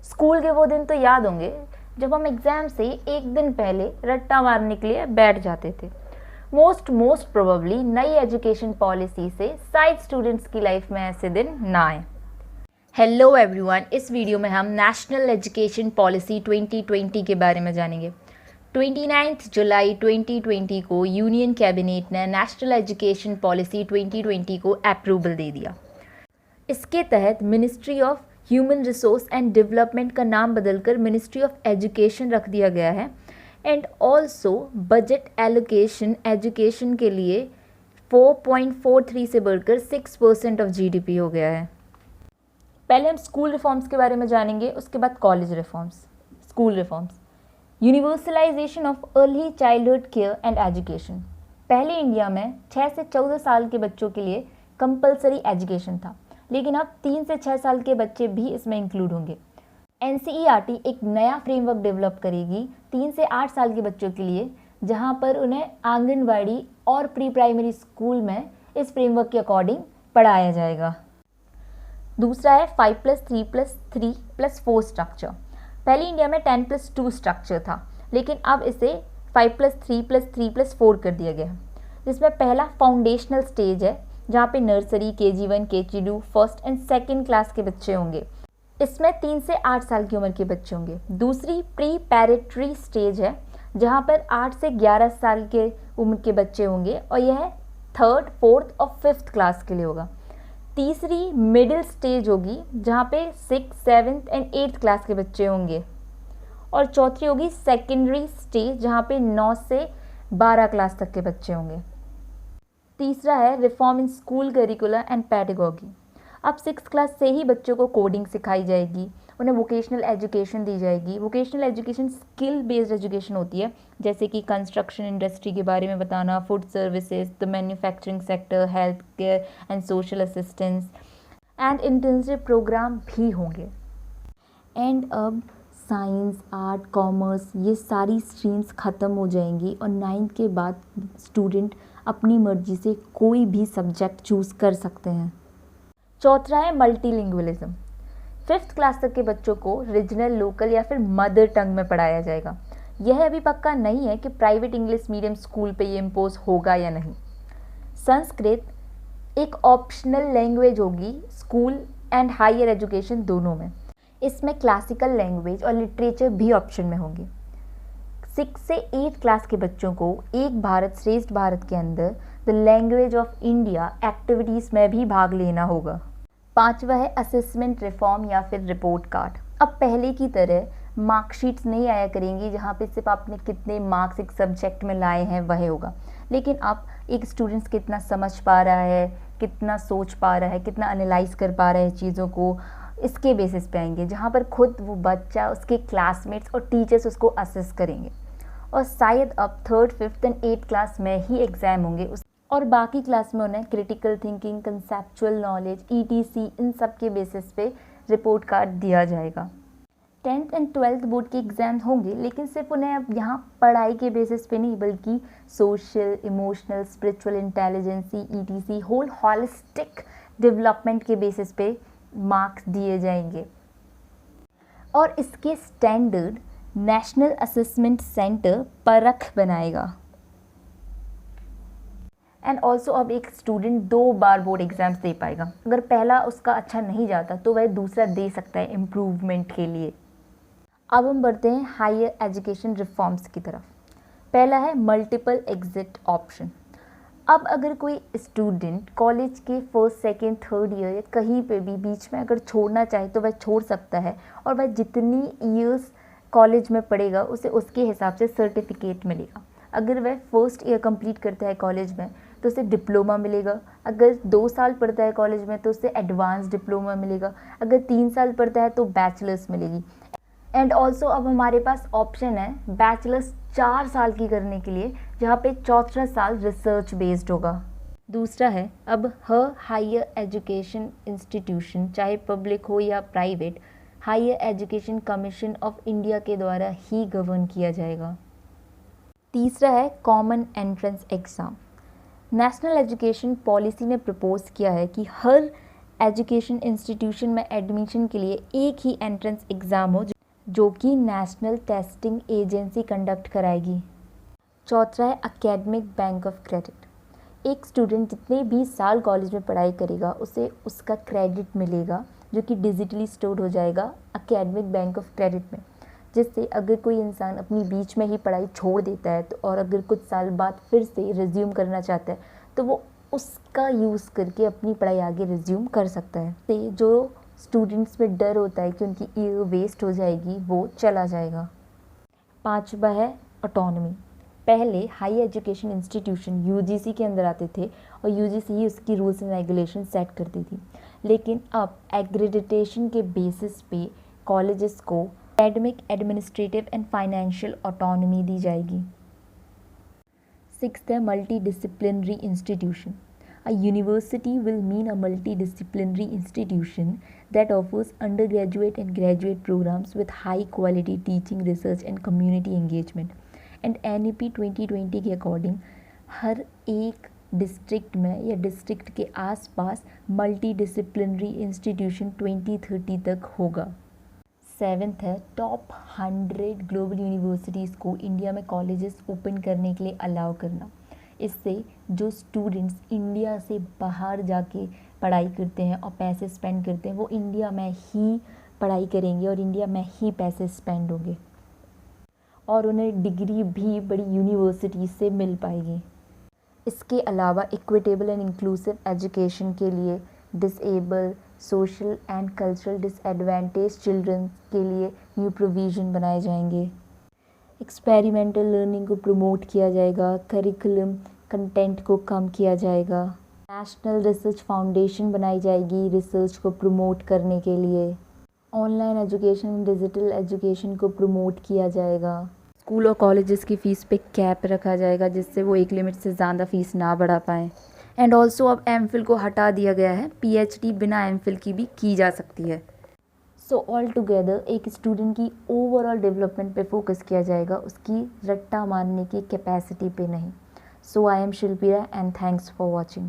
School के वो दिन तो याद होंगे जब हम एग्ज़ाम से एक दिन पहले रट्टा मारने के लिए बैठ जाते थे। मोस्ट प्रोबेबली नई एजुकेशन पॉलिसी से शायद स्टूडेंट्स की लाइफ में ऐसे दिन ना आए। हेलो एवरीवन, इस वीडियो में हम नेशनल एजुकेशन पॉलिसी 2020 के बारे में जानेंगे। 29 जुलाई 2020 को यूनियन कैबिनेट ने नेशनल एजुकेशन पॉलिसी 2020 को अप्रूवल दे दिया। इसके तहत ministry of human resource and development का नाम बदलकर मिनिस्ट्री ऑफ एजुकेशन रख दिया गया है। And also budget allocation education के लिए 4.43 से बढ़कर 6% ऑफ जीडीपी हो गया है। पहले हम स्कूल रिफॉर्म्स के बारे में जानेंगे, उसके बाद college reforms. School reforms, universalization of early childhood care and education. पहले इंडिया में 6 से 14 साल के बच्चों के लिए कंपलसरी एजुकेशन था, लेकिन अब 3 से 6 साल के बच्चे भी इसमें इंक्लूड होंगे। एनसीईआरटी एक नया फ्रेमवर्क डेवलप करेगी 3 से 8 साल के बच्चों के लिए, जहां पर उन्हें आंगनवाड़ी और प्री प्राइमरी स्कूल में इस फ्रेमवर्क के अकॉर्डिंग पढ़ाया जाएगा। दूसरा है 5+3+3+4 स्ट्रक्चर। पहले इंडिया में 10+2 स्ट्रक्चर था, लेकिन अब इसे 5+3+3+4 कर दिया गया, जिसमें पहला फाउंडेशनल स्टेज है जहाँ पे nursery, KG1, KG2, first and second class के बच्चे होंगे। इसमें 3 से 8 साल की उम्र के बच्चे होंगे। दूसरी प्रीपैरेटरी स्टेज है जहाँ पर 8 से 11 साल के उम्र के बच्चे होंगे, और यह 3rd, 4th और 5th क्लास के लिए होगा। तीसरी मिडिल स्टेज होगी जहाँ पे 6th, 7th and 8th class के बच्चे होंगे, और चौथी होगी सेकेंडरी स्टेज जहाँ पे 9 से 12 क्लास तक के बच्चे होंगे। तीसरा है reform in school curricular and pedagogy. अब 6th क्लास से ही बच्चों को कोडिंग सिखाई जाएगी, उन्हें वोकेशनल एजुकेशन दी जाएगी। Vocational education skill based education होती है, जैसे कि कंस्ट्रक्शन इंडस्ट्री के बारे में बताना, food services, the manufacturing sector, health care and social assistance, and internship program भी होंगे। एंड अब साइंस, आर्ट, कॉमर्स ये सारी स्ट्रीम्स ख़त्म हो जाएंगी, और 9th के बाद स्टूडेंट अपनी मर्जी से कोई भी सब्जेक्ट चूज़ कर सकते हैं। चौथा है मल्टीलिंगुअलिज्म। 5th क्लास तक के बच्चों को रीजनल, लोकल या फिर मदर टंग में पढ़ाया जाएगा। यह अभी पक्का नहीं है कि प्राइवेट इंग्लिश मीडियम स्कूल पे ये इम्पोज होगा या नहीं। संस्कृत एक ऑप्शनल लैंग्वेज होगी स्कूल एंड हायर एजुकेशन दोनों में। इसमें क्लासिकल लैंग्वेज और लिटरेचर भी ऑप्शन में होंगे। 6 से 8 क्लास के बच्चों को एक भारत श्रेष्ठ भारत के अंदर the language of India activities में भी भाग लेना होगा। पांचवा है असेसमेंट रिफॉर्म या फिर रिपोर्ट कार्ड। अब पहले की तरह मार्कशीट्स नहीं आया करेंगी जहाँ पे सिर्फ आपने कितने मार्क्स एक सब्जेक्ट में लाए हैं वह होगा, लेकिन अब एक स्टूडेंट्स कितना समझ पा रहा है, कितना सोच पा रहा है, कितना एनालाइज कर पा रहा है चीज़ों को, इसके बेसिस पे आएंगे, जहाँ पर खुद वो बच्चा, उसके क्लासमेट्स और टीचर्स उसको असेस करेंगे। और शायद अब 3rd, 5th and 8th class में ही एग्ज़ाम होंगे, और बाकी क्लास में उन्हें critical thinking, conceptual knowledge, ETC इन सब के बेसिस पे रिपोर्ट कार्ड दिया जाएगा। 10th एंड 12th बोर्ड के एग्ज़ाम होंगे, लेकिन सिर्फ उन्हें अब यहाँ पढ़ाई के बेसिस पे नहीं, बल्कि social, emotional, spiritual intelligency, ETC whole holistic development के बेसिस पे मार्क्स दिए जाएंगे। और इसके स्टैंडर्ड नेशनल असेसमेंट सेंटर परख बनाएगा। एंड ऑल्सो अब एक स्टूडेंट 2 बार बोर्ड एग्जाम्स दे पाएगा। अगर पहला उसका अच्छा नहीं जाता तो वह दूसरा दे सकता है इम्प्रूवमेंट के लिए। अब हम बढ़ते हैं हायर एजुकेशन रिफॉर्म्स की तरफ। पहला है मल्टीपल एग्जिट ऑप्शन। अब अगर कोई स्टूडेंट कॉलेज के 1st, 2nd, 3rd ईयर या कहीं पे भी बीच में अगर छोड़ना चाहे तो वह छोड़ सकता है, और वह जितनी ईयर्स कॉलेज में पढ़ेगा उसे उसके हिसाब से सर्टिफिकेट मिलेगा। अगर वह 1st ईयर कंप्लीट करता है कॉलेज में तो उसे डिप्लोमा मिलेगा। अगर 2 साल पढ़ता है कॉलेज में तो उसे एडवांस डिप्लोमा मिलेगा। अगर 3 साल पढ़ता है तो बैचलर्स मिलेगी। एंड ऑल्सो अब हमारे पास ऑप्शन है बैचलर्स 4 साल की करने के लिए, जहाँ पे चौथा साल रिसर्च बेस्ड होगा। दूसरा है अब हर हायर एजुकेशन इंस्टीट्यूशन, चाहे पब्लिक हो या private, higher education commission of India के द्वारा ही गवर्न किया जाएगा। तीसरा है common entrance exam. National education policy ने प्रपोज किया है कि हर एजुकेशन इंस्टीट्यूशन में एडमिशन के लिए एक ही एंट्रेंस एग्ज़ाम हो जो कि नेशनल टेस्टिंग एजेंसी कंडक्ट कराएगी। चौथा है एकेडमिक बैंक ऑफ क्रेडिट। एक स्टूडेंट जितने भी साल कॉलेज में पढ़ाई करेगा उसे उसका क्रेडिट मिलेगा जो कि डिजिटली स्टोर हो जाएगा एकेडमिक बैंक ऑफ क्रेडिट में, जिससे अगर कोई इंसान अपनी बीच में ही पढ़ाई छोड़ देता है तो और अगर कुछ साल बाद फिर से रिज्यूम करना चाहता है तो वो उसका यूज़ करके अपनी पढ़ाई आगे रिज्यूम कर सकता है। तो जो स्टूडेंट्स में डर होता है कि उनकी ईयर वेस्ट हो जाएगी वो चला जाएगा। पांचवा है ऑटोनॉमी। पहले हाई एजुकेशन इंस्टीट्यूशन यूजीसी के अंदर आते थे और यूजीसी ही उसकी रूल्स एंड रेगुलेशन सेट करती थी, लेकिन अब एक्रेडिटेशन के बेसिस पे कॉलेजेस को academic, administrative and financial autonomy दी जाएगी। सिक्स्थ है multidisciplinary institution. A university will mean a multidisciplinary institution that offers undergraduate and graduate programs with high quality teaching, research and community engagement. And NEP 2020 के according हर एक district में या district के आसपास multi disciplinary institution 2030 तक होगा। Seventh है top 100 global universities को इंडिया में कॉलेजेस ओपन करने के लिए अलाउ करना। इससे जो स्टूडेंट्स इंडिया से बाहर जाके पढ़ाई करते हैं और पैसे स्पेंड करते हैं वो इंडिया में ही पढ़ाई करेंगे और इंडिया में ही पैसे स्पेंड होंगे और उन्हें डिग्री भी बड़ी यूनिवर्सिटी से मिल पाएगी। इसके अलावा इक्विटेबल एंड इंक्लूसिव एजुकेशन के लिए disable, social and cultural disadvantage children के लिए न्यू प्रोविज़न बनाए जाएंगे। एक्सपेरिमेंटल लर्निंग को प्रमोट किया जाएगा, करिकुलम कंटेंट को कम किया जाएगा, नेशनल रिसर्च फाउंडेशन बनाई जाएगी रिसर्च को प्रमोट करने के लिए, ऑनलाइन एजुकेशन, डिजिटल एजुकेशन को प्रमोट किया जाएगा, स्कूल और कॉलेजेस की फ़ीस पे कैप रखा जाएगा जिससे वो एक लिमिट से ज़्यादा फ़ीस ना बढ़ा पाएँ। एंड ऑल्सो अब एमफिल को हटा दिया गया है, पीएचडी बिना एमफिल की भी की जा सकती है। सो ऑल टुगेदर एक स्टूडेंट की ओवरऑल डेवलपमेंट पे फोकस किया जाएगा, उसकी रट्टा मारने की कैपेसिटी पे नहीं। So I am Shilpi Rai and thanks for watching.